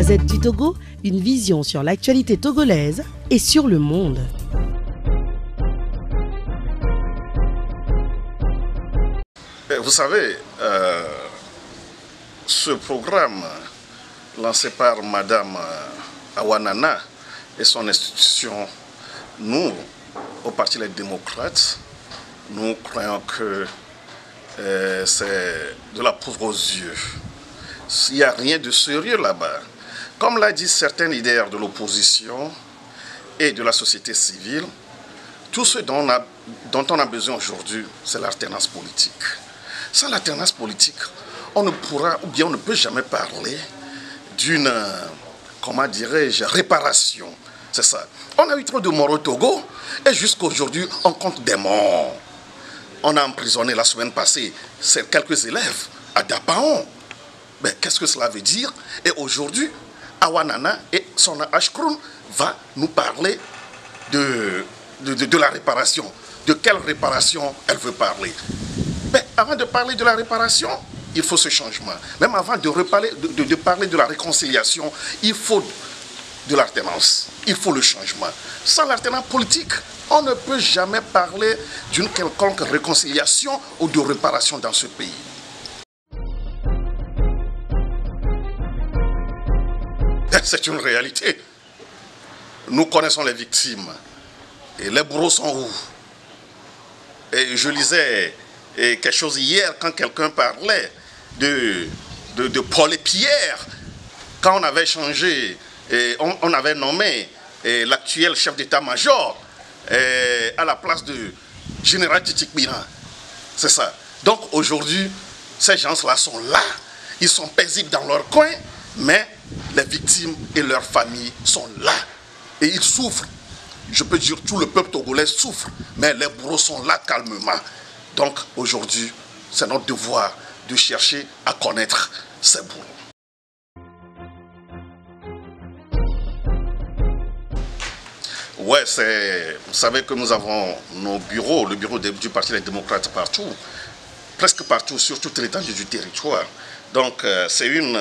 Gazette du Togo, une vision sur l'actualité togolaise et sur le monde. Vous savez, ce programme lancé par Madame Awa Nana et son institution, nous, au Parti des démocrates, nous croyons que c'est de la poudre aux yeux. Il n'y a rien de sérieux là-bas. Comme l'a dit certains leaders de l'opposition et de la société civile, tout ce dont on a besoin aujourd'hui, c'est l'alternance politique. Sans l'alternance politique, on ne pourra, ou bien on ne peut jamais parler d'une, comment dirais-je, réparation. C'est ça. On a eu trop de morts au Togo et jusqu'à aujourd'hui, on compte des morts. On a emprisonné la semaine passée quelques élèves à Dapaon. Mais qu'est-ce que cela veut dire? Et aujourd'hui, Awa Nana et son Ashkroun va nous parler de la réparation. De quelle réparation elle veut parler? Mais avant de parler de la réparation, il faut ce changement. Même avant de parler de la réconciliation, il faut de l'alternance. Il faut le changement. Sans l'alternance politique, on ne peut jamais parler d'une quelconque réconciliation ou de réparation dans ce pays. C'est une réalité. Nous connaissons les victimes. Et les bourreaux sont où? Et je lisais quelque chose hier quand quelqu'un parlait de Paul et Pierre. Quand on avait changé, on avait nommé l'actuel chef d'état-major à la place de général Titikbina. C'est ça. Donc aujourd'hui, ces gens-là sont là. Ils sont paisibles dans leur coin, mais les victimes et leurs familles sont là. Et ils souffrent. Je peux dire tout le peuple togolais souffre, mais les bourreaux sont là calmement. Donc aujourd'hui, c'est notre devoir de chercher à connaître ces bourreaux. Ouais, vous savez que nous avons nos bureaux, le bureau du Parti des démocrates partout, presque partout, sur toute l'étendue du territoire. Donc c'est une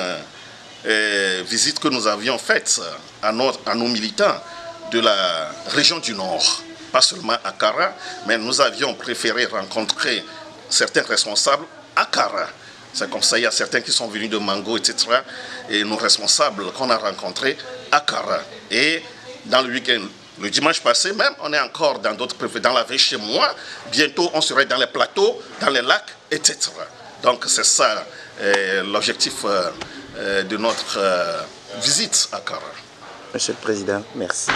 visite que nous avions faite à nos militants de la région du Nord, pas seulement à Kara, mais nous avions préféré rencontrer certains responsables à Kara. C'est comme ça, il y a certains qui sont venus de Mango, etc. Et nos responsables qu'on a rencontrés à Kara. Et dans le week-end, le dimanche passé même, on est encore dans d'autres préfets, dans la veille chez moi. Bientôt, on serait dans les plateaux, dans les lacs, etc. Donc c'est ça l'objectif de notre visite à Kara. Monsieur le Président, merci.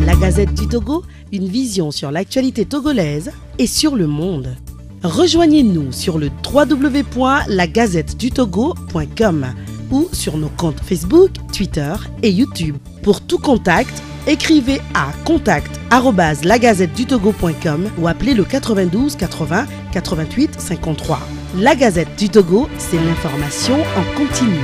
La Gazette du Togo, une vision sur l'actualité togolaise et sur le monde. Rejoignez-nous sur le www.lagazettedutogo.com ou sur nos comptes Facebook, Twitter et YouTube. Pour tout contact, écrivez à contact@lagazettedutogo.com ou appelez le 92 80 88 53. La Gazette du Togo, c'est l'information en continu.